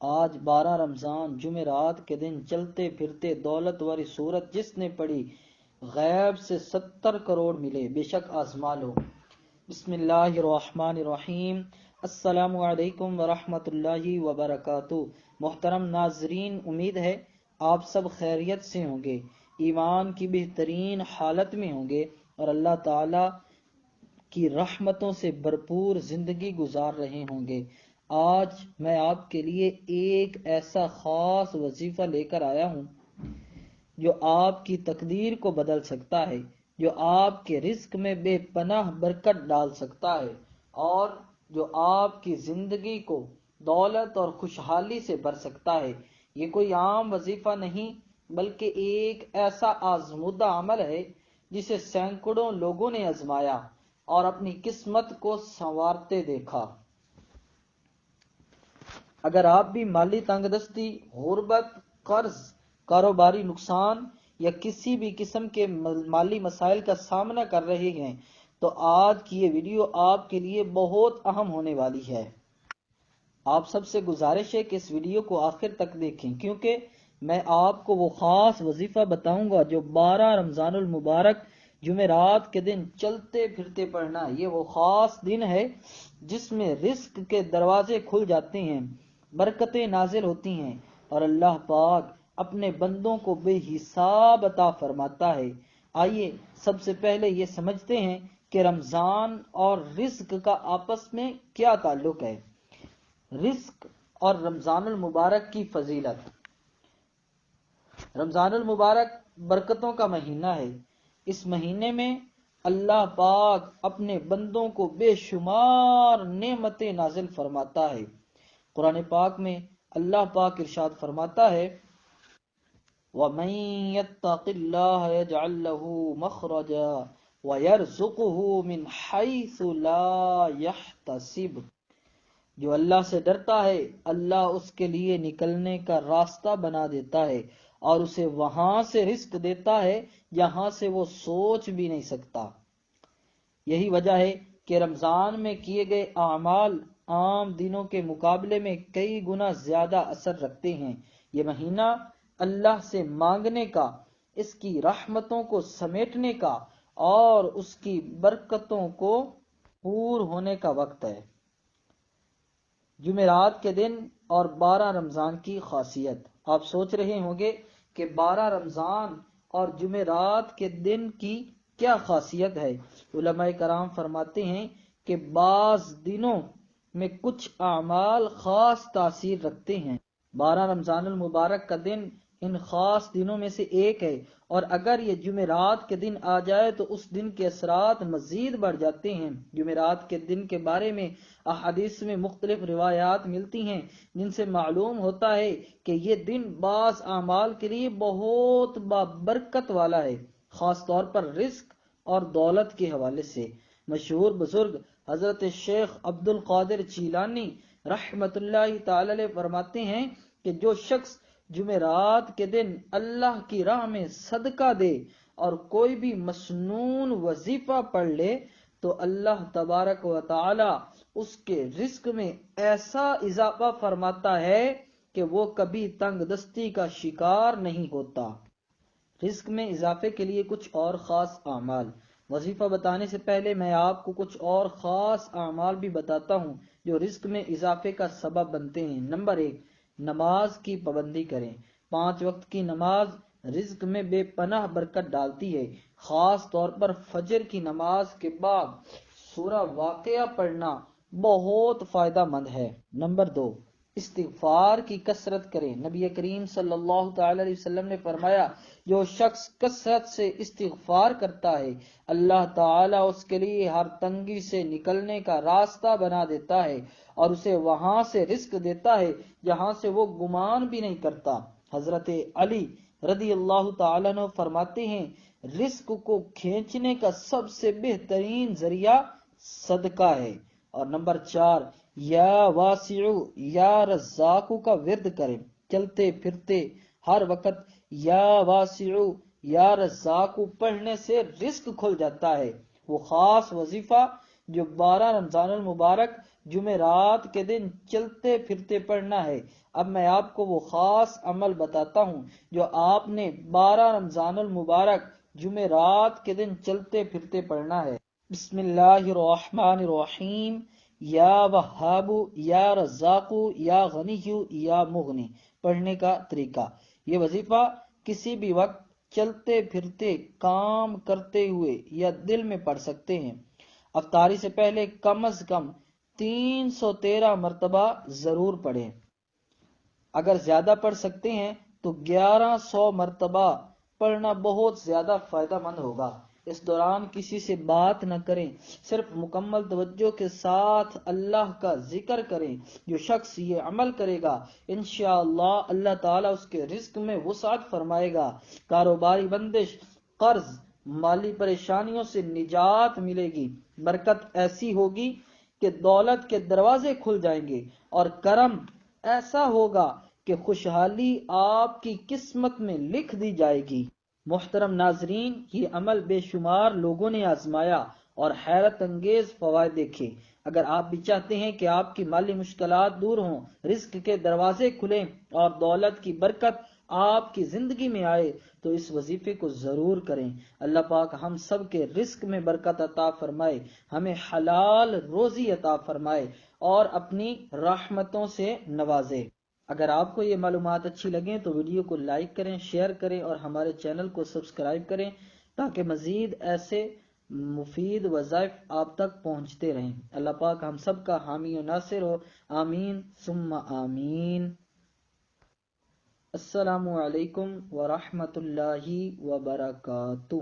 آج 12 رمضان جمعرات کے دن چلتے پھرتے دولت والی صورت جس نے پڑھی غیب سے 70 کروڑ ملے، بے شک آزما لو۔ بسم اللہ الرحمن الرحیم۔ السلام علیکم ورحمۃ اللہ وبرکاتہ۔ محترم ناظرین، امید ہے آپ سب خیریت سے ہوں گے، ایمان کی بہترین حالت میں ہوں گے اور اللہ تعالی کی رحمتوں سے بھرپور زندگی گزار رہے ہوں گے۔ آج میں آپ کے لیے ایک ایسا خاص وظیفہ لے کر آیا ہوں جو آپ کی تقدیر کو بدل سکتا ہے، جو آپ کے رزق میں بے پناہ برکت ڈال سکتا ہے اور جو آپ کی زندگی کو دولت اور خوشحالی سے بھر سکتا ہے۔ یہ کوئی عام وظیفہ نہیں بلکہ ایک ایسا آزمودہ عمل ہے جسے سینکڑوں لوگوں نے آزمایا اور اپنی قسمت کو سنوارتے دیکھا۔ اگر آپ بھی مالی تنگ دستی، غربت، قرض، کاروباری نقصان یا کسی بھی قسم کے مالی مسائل کا سامنا کر رہے ہیں تو آج کی یہ ویڈیو آپ کے لیے بہت اہم ہونے والی ہے۔ آپ سب سے گزارش ہے کہ اس ویڈیو کو آخر تک دیکھیں، کیونکہ میں آپ کو وہ خاص وظیفہ بتاؤں گا جو 12 رمضان المبارک جمعرات کے دن چلتے پھرتے پڑھنا۔ یہ وہ خاص دن ہے جس میں رزق کے دروازے کھل جاتے ہیں، برکتیں نازل ہوتی ہیں اور اللہ پاک اپنے بندوں کو بے حساب عطا فرماتا ہے۔ آئیے سب سے پہلے یہ سمجھتے ہیں کہ رمضان اور رزق کا آپس میں کیا تعلق ہے۔ رزق اور رمضان المبارک کی فضیلت۔ رمضان المبارک برکتوں کا مہینہ ہے۔ اس مہینے میں اللہ پاک اپنے بندوں کو بے شمار نعمتیں نازل فرماتا ہے۔ قرآن پاک میں اللہ پاک ارشاد فرماتا ہے وَمَن يَتَّقِ اللَّهَ يَجْعَل لَّهُ مَخْرَجًا وَيَرْزُقْهُ مِنْ حَيْثُ لَا يَحْتَسِبُ۔ جو اللہ سے ڈرتا ہے اللہ اس کے لیے نکلنے کا راستہ بنا دیتا ہے اور اسے وہاں سے رزق دیتا ہے جہاں سے وہ سوچ بھی نہیں سکتا۔ یہی وجہ ہے کہ رمضان میں کیے گئے اعمال عام دنوں کے مقابلے میں کئی گنا زیادہ اثر رکھتے ہیں۔ یہ مہینہ اللہ سے مانگنے کا، اس کی رحمتوں کو سمیٹنے کا اور اس کی برکتوں کو پور ہونے کا وقت ہے۔ جمعرات کے دن اور 12 رمضان کی خاصیت۔ آپ سوچ رہے ہوں گے کہ 12 رمضان اور جمعرات کے دن کی کیا خاصیت ہے۔ علماء کرام فرماتے ہیں کہ بعض دنوں میں کچھ اعمال خاص تاثیر رکھتے ہیں۔ 12 رمضان المبارک کا دن ان خاص دنوں میں سے ایک ہے اور اگر یہ جمعرات کے دن آ جائے تو اس دن کے اثرات مزید بڑھ جاتے ہیں۔ جمعرات کے دن کے بارے میں احادیث میں مختلف روایات ملتی ہیں جن سے معلوم ہوتا ہے کہ یہ دن بعض اعمال کے لیے بہت بابرکت والا ہے، خاص طور پر رزق اور دولت کے حوالے سے۔ مشہور بزرگ حضرت شیخ عبد القادر جیلانی رحمت اللہ تعالی علیہ فرماتے ہیں کہ جو شخص جمعرات کے دن اللہ کی راہ میں صدقہ دے اور کوئی بھی مسنون وظیفہ پڑھ لے تو اللہ تبارک و تعالی اس کے رزق میں ایسا اضافہ فرماتا ہے کہ وہ کبھی تنگ دستی کا شکار نہیں ہوتا۔ رزق میں اضافے کے لیے کچھ اور خاص اعمال۔ وظیفہ بتانے سے پہلے میں آپ کو کچھ اور خاص اعمال بھی بتاتا ہوں جو رزق میں اضافے کا سبب بنتے ہیں۔ نمبر 1، نماز کی پابندی کریں۔ 5 وقت کی نماز رزق میں بے پناہ برکت ڈالتی ہے۔ خاص طور پر فجر کی نماز کے بعد سورہ واقعہ پڑھنا بہت فائدہ مند ہے۔ نمبر 2، استغفار کی کثرت کریں۔ نبی کریم صلی اللہ تعالی علیہ وسلم نے فرمایا جو شخص کثرت سے استغفار کرتا ہے اللہ تعالی اس کے لیے ہر تنگی سے نکلنے کا راستہ بنا دیتا ہے اور اسے وہاں سے رزق دیتا ہے جہاں سے وہ گمان بھی نہیں کرتا۔ حضرت علی رضی اللہ تعالیٰ عنہ فرماتے ہیں رزق کو کھینچنے کا سب سے بہترین ذریعہ صدقہ ہے۔ اور نمبر 4، یا واسع یا رزاق کا ورد کریں۔ چلتے پھرتے ہر وقت یا واسع یا رزاق پڑھنے سے رزق کھل جاتا ہے۔ وہ خاص وظیفہ جو 12 رمضان المبارک جمعرات کے دن چلتے پھرتے پڑھنا ہے۔ اب میں آپ کو وہ خاص عمل بتاتا ہوں جو آپ نے 12 رمضان المبارک جمعرات کے دن چلتے پھرتے پڑھنا ہے۔ بسم اللہ الرحمن الرحیم، یا وہاب یا رزاق یا غنی یا مغنی پڑھنے کا طریقہ۔ یہ وظیفہ کسی بھی وقت چلتے پھرتے کام کرتے ہوئے یا دل میں پڑھ سکتے ہیں۔ افطاری سے پہلے کم از کم 313 مرتبہ ضرور پڑھیں۔ اگر زیادہ پڑھ سکتے ہیں تو 1100 مرتبہ پڑھنا بہت زیادہ فائدہ مند ہوگا۔ اس دوران کسی سے بات نہ کریں، صرف مکمل توجہ کے ساتھ اللہ کا ذکر کریں۔ جو شخص یہ عمل کرے گا انشاءاللہ اللہ تعالیٰ اس کے رزق میں وسعت فرمائے گا۔ کاروباری بندش، قرض، مالی پریشانیوں سے نجات ملے گی۔ برکت ایسی ہوگی کہ دولت کے دروازے کھل جائیں گے اور کرم ایسا ہوگا کہ خوشحالی آپ کی قسمت میں لکھ دی جائے گی۔ محترم ناظرین، یہ عمل بے شمار لوگوں نے آزمایا اور حیرت انگیز فوائد دیکھے۔ اگر آپ بھی چاہتے ہیں کہ آپ کی مالی مشکلات دور ہوں، رزق کے دروازے کھلیں اور دولت کی برکت آپ کی زندگی میں آئے تو اس وظیفے کو ضرور کریں۔ اللہ پاک ہم سب کے رزق میں برکت عطا فرمائے، ہمیں حلال روزی عطا فرمائے اور اپنی رحمتوں سے نوازے۔ اگر آپ کو یہ معلومات اچھی لگیں تو ویڈیو کو لائک کریں، شیئر کریں اور ہمارے چینل کو سبسکرائب کریں تاکہ مزید ایسے مفید وظائف آپ تک پہنچتے رہیں۔ اللہ پاک ہم سب کا حامی و ناصر ہو، آمین ثم آمین۔ السلام علیکم ورحمۃ اللہ وبرکاتہ۔